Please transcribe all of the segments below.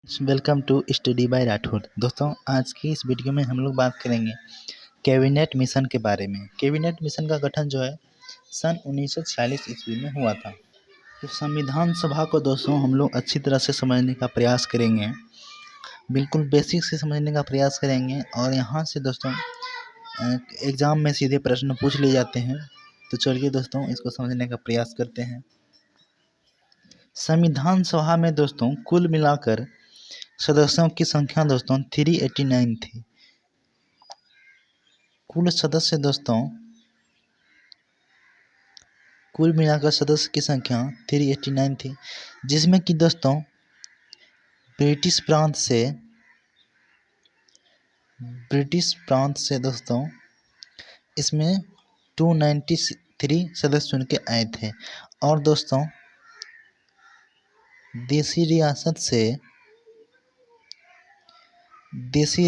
Welcome to study by Rathore. दोस्तों, आज की इस वीडियो में हम लोग बात करेंगे कैबिनेट मिशन के बारे में। कैबिनेट मिशन का गठन जो है सन 1946 ईस्वी में हुआ था। तो संविधान सभा को दोस्तों हम लोग अच्छी तरह से समझने का प्रयास करेंगे, बिल्कुल बेसिक से समझने का प्रयास करेंगे। और यहाँ से दोस्तों एग्ज़ाम में सीधे प्रश्न पूछ लिए जाते हैं। तो चलिए दोस्तों इसको समझने का प्रयास करते हैं। संविधान सभा में दोस्तों कुल मिलाकर सदस्यों की संख्या दोस्तों 389 थी। कुल सदस्य दोस्तों कुल मिलाकर सदस्य की संख्या 389 थी, जिसमें कि दोस्तों ब्रिटिश प्रांत से दोस्तों इसमें 293 सदस्य चुन के आए थे। और दोस्तों देसी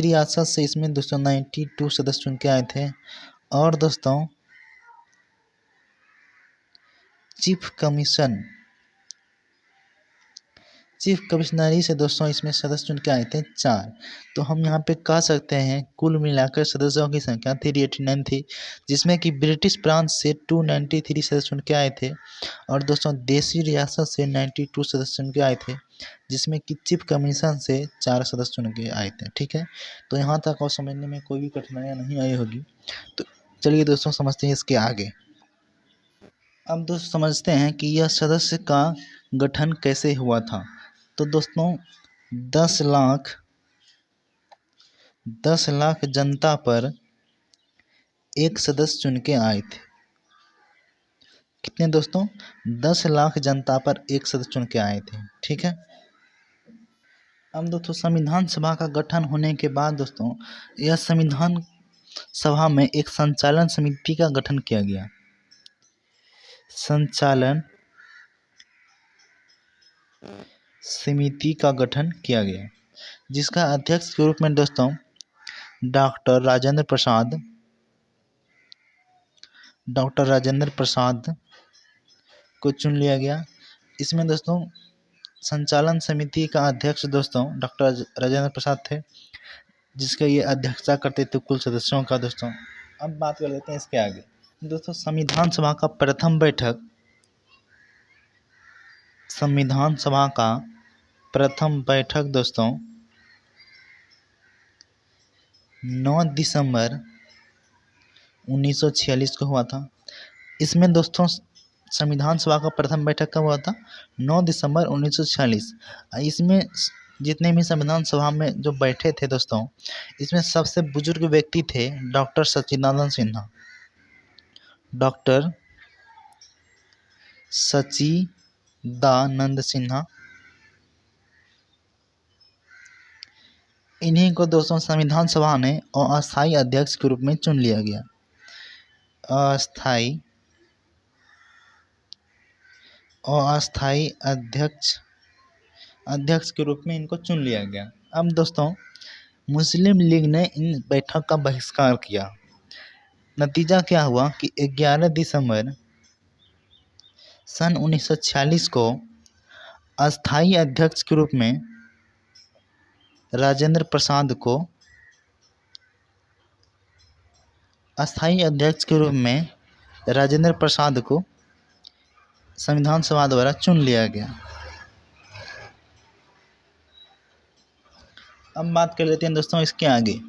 रियासत से इसमें दोस्तों 92 सदस्य चुन के आए थे। और दोस्तों चीफ कमिश्नरी से दोस्तों इसमें सदस्य चुन के आए थे 4। तो हम यहाँ पे कह सकते हैं कुल मिलाकर सदस्यों की संख्या 389 थी, जिसमें कि ब्रिटिश प्रांत से 293 सदस्य चुन के आए थे। और दोस्तों देसी रियासत से 92 सदस्य चुन के आए थे, जिसमें कि चीफ कमीशन से 4 सदस्य चुन के आए थे। ठीक है, तो यहाँ तक और समझने में कोई भी कठिनाइयाँ नहीं आई होगी। तो चलिए दोस्तों समझते हैं इसके आगे। अब दोस्तों समझते हैं कि यह सदस्य का गठन कैसे हुआ था। तो दोस्तों 10 लाख जनता पर एक सदस्य चुन के आए थे। कितने दोस्तों? 10 लाख जनता पर एक सदस्य चुन के आए थे। ठीक है, अब दोस्तों संविधान सभा का गठन होने के बाद दोस्तों यह संविधान सभा में एक संचालन समिति का गठन किया गया। संचालन समिति का गठन किया गया, जिसका अध्यक्ष के रूप में दोस्तों डॉक्टर राजेंद्र प्रसाद को चुन लिया गया। इसमें दोस्तों संचालन समिति का अध्यक्ष दोस्तों डॉक्टर राजेंद्र प्रसाद थे, जिसका ये अध्यक्षता करते थे कुल सदस्यों का। दोस्तों अब बात कर लेते हैं इसके आगे। दोस्तों संविधान सभा का प्रथम बैठक दोस्तों 9 दिसंबर 1946 को हुआ था। इसमें दोस्तों संविधान सभा का प्रथम बैठक कब हुआ था? 9 दिसंबर 1946। इसमें जितने भी संविधान सभा में जो बैठे थे दोस्तों, इसमें सबसे बुजुर्ग व्यक्ति थे डॉक्टर सच्चिदानंद सिन्हा। इन्हीं को दोस्तों संविधान सभा ने अस्थायी अध्यक्ष के रूप में चुन लिया गया। अस्थायी अध्यक्ष के रूप में इनको चुन लिया गया। अब दोस्तों मुस्लिम लीग ने इन बैठक का बहिष्कार किया। नतीजा क्या हुआ कि 11 दिसंबर सन 1946 को अस्थायी अध्यक्ष के रूप में राजेंद्र प्रसाद को संविधान सभा द्वारा चुन लिया गया। अब बात कर लेते हैं दोस्तों इसके आगे।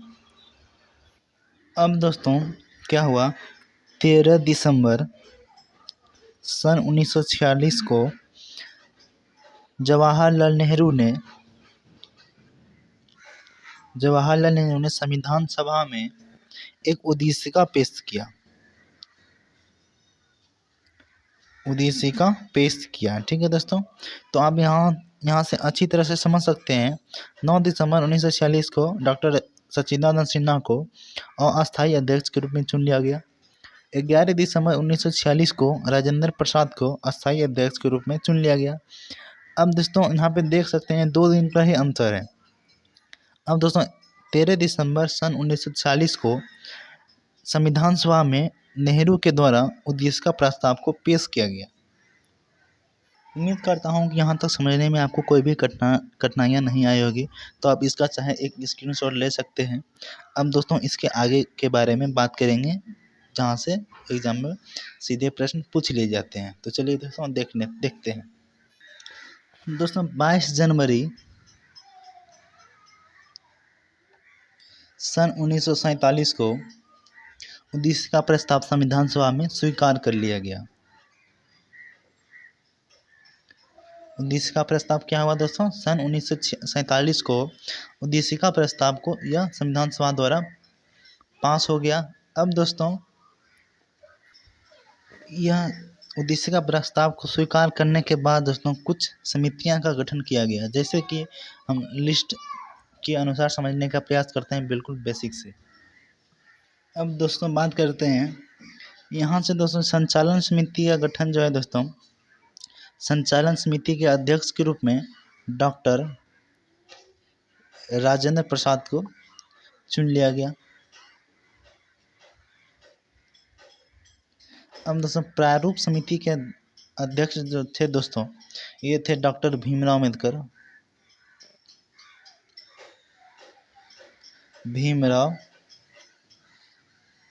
अब दोस्तों क्या हुआ, 13 दिसंबर सन 1946 को जवाहरलाल नेहरू ने संविधान सभा में एक उद्देशिका पेश किया। ठीक है दोस्तों, तो आप यहाँ से अच्छी तरह से समझ सकते हैं। 9 दिसंबर 1946 को डॉक्टर सच्चिदानंद सिन्हा को अस्थायी अध्यक्ष के रूप में चुन लिया गया। 11 दिसंबर 1946 को राजेंद्र प्रसाद को अस्थायी अध्यक्ष के रूप में चुन लिया गया। अब दोस्तों यहाँ पे देख सकते हैं 2 दिन का ही अंतर है। अब दोस्तों 13 दिसंबर सन 1946 को संविधान सभा में नेहरू के द्वारा उद्देशिका प्रस्ताव को पेश किया गया। उम्मीद करता हूँ कि यहाँ तक समझने में आपको कोई भी कठिनाइयाँ नहीं आई होगी, तो आप इसका चाहे एक स्क्रीनशॉट ले सकते हैं। अब दोस्तों इसके आगे के बारे में बात करेंगे, जहाँ से एग्जाम में सीधे प्रश्न पूछ लिए जाते हैं। तो चलिए दोस्तों देखते हैं। दोस्तों 22 जनवरी सन 1947 को उद्देश्य का प्रस्ताव संविधान सभा में स्वीकार कर लिया गया। उद्देश्य का प्रस्ताव क्या हुआ दोस्तों? सन 1947 को उद्देश्य का प्रस्ताव को यह संविधान सभा द्वारा पास हो गया। अब दोस्तों यह उद्देश्य का प्रस्ताव को स्वीकार करने के बाद दोस्तों कुछ समितियां का गठन किया गया, जैसे कि हम लिस्ट के अनुसार समझने का प्रयास करते हैं बिल्कुल बेसिक से। अब दोस्तों बात करते हैं यहाँ से दोस्तों संचालन समिति का गठन जो है दोस्तों, संचालन समिति के अध्यक्ष के रूप में डॉक्टर राजेंद्र प्रसाद को चुन लिया गया। अब दोस्तों प्रारूप समिति के अध्यक्ष जो थे दोस्तों, ये थे डॉक्टर भीमराव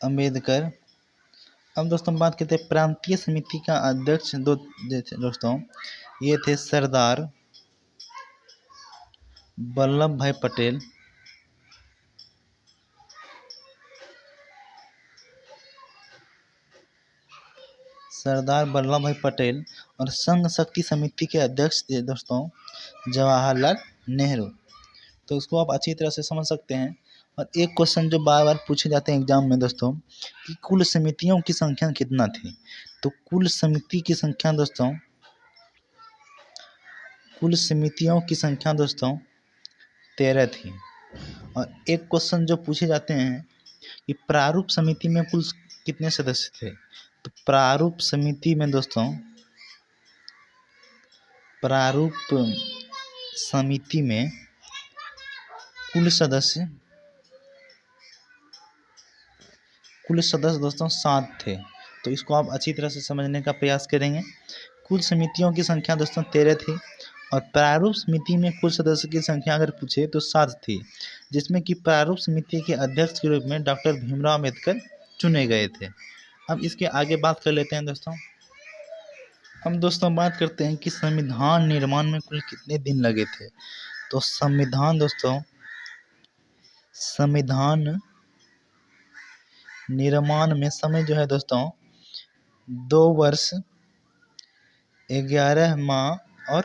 अम्बेडकर। अब दोस्तों बात करते हैं प्रांतीय समिति का अध्यक्ष दोस्तों, ये थे सरदार वल्लभ भाई पटेल। सरदार वल्लभ भाई पटेल। और संघ शक्ति समिति के अध्यक्ष थे दोस्तों जवाहरलाल नेहरू। तो इसको आप अच्छी तरह से समझ सकते हैं। और एक क्वेश्चन जो बार बार पूछे जाते हैं एग्जाम में दोस्तों, कि कुल समितियों की संख्या कितना थी? तो कुल समितियों की संख्या दोस्तों 13 थी। और एक क्वेश्चन जो पूछे जाते हैं कि प्रारूप समिति में कुल कितने सदस्य थे? तो प्रारूप समिति में दोस्तों, प्रारूप समिति में कुल सदस्य दोस्तों 7 थे। तो इसको आप अच्छी तरह से समझने का प्रयास करेंगे। कुल समितियों की संख्या दोस्तों 13 थी और प्रारूप समिति में कुल सदस्य की संख्या अगर पूछे तो 7 थी, जिसमें कि प्रारूप समिति के अध्यक्ष के रूप में डॉक्टर भीमराव अम्बेडकर चुने गए थे। अब इसके आगे बात कर लेते हैं दोस्तों। हम दोस्तों बात करते हैं कि संविधान निर्माण में कुल कितने दिन लगे थे। तो संविधान निर्माण में समय जो है दोस्तों 2 वर्ष 11 माह और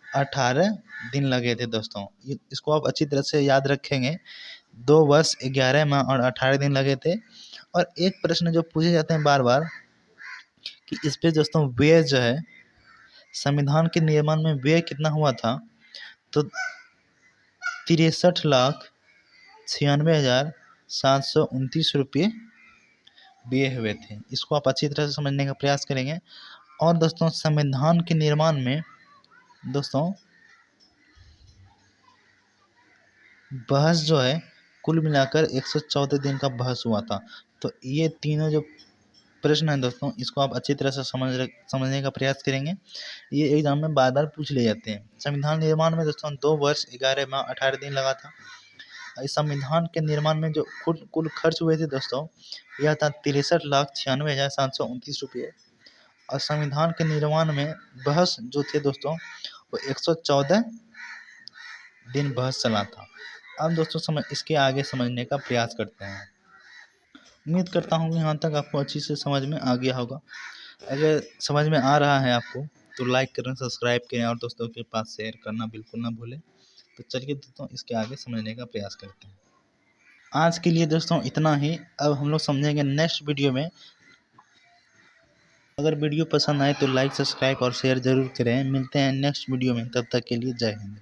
18 दिन लगे थे दोस्तों। इसको आप अच्छी तरह से याद रखेंगे, 2 वर्ष 11 माह और 18 दिन लगे थे। और एक प्रश्न जो पूछे जाते हैं बार बार कि इस पे दोस्तों व्यय जो है, संविधान के निर्माण में व्यय कितना हुआ था? तो 63,96,729 रुपये व्यय हुए थे। इसको आप अच्छी तरह से समझने का प्रयास करेंगे। और दोस्तों संविधान के निर्माण में दोस्तों बहस जो है कुल मिलाकर 114 दिन का बहस हुआ था। तो ये तीनों जो प्रश्न है दोस्तों, इसको आप अच्छी तरह से समझने का प्रयास करेंगे। ये एग्जाम में बार बार पूछ ले जाते हैं। संविधान निर्माण में दोस्तों 2 वर्ष 11 माह 18 दिन लगा था। इस संविधान के निर्माण में जो कुल खर्च हुए थे दोस्तों, यह था 63,96,729 रुपये। और संविधान के निर्माण में बहस जो थे दोस्तों, वो 114 दिन बहस चला था। अब दोस्तों इसके आगे समझने का प्रयास करते हैं। उम्मीद करता हूँ कि यहाँ तक आपको अच्छी से समझ में आ गया होगा। अगर समझ में आ रहा है आपको तो लाइक करें, सब्सक्राइब करें और दोस्तों के पास शेयर करना बिल्कुल ना भूलें। तो चलिए दोस्तों इसके आगे समझने का प्रयास करते हैं। आज के लिए दोस्तों इतना ही। अब हम लोग समझेंगे नेक्स्ट वीडियो में। अगर वीडियो पसंद आए तो लाइक, सब्सक्राइब और शेयर जरूर करें। मिलते हैं नेक्स्ट वीडियो में, तब तक के लिए जय हिंद।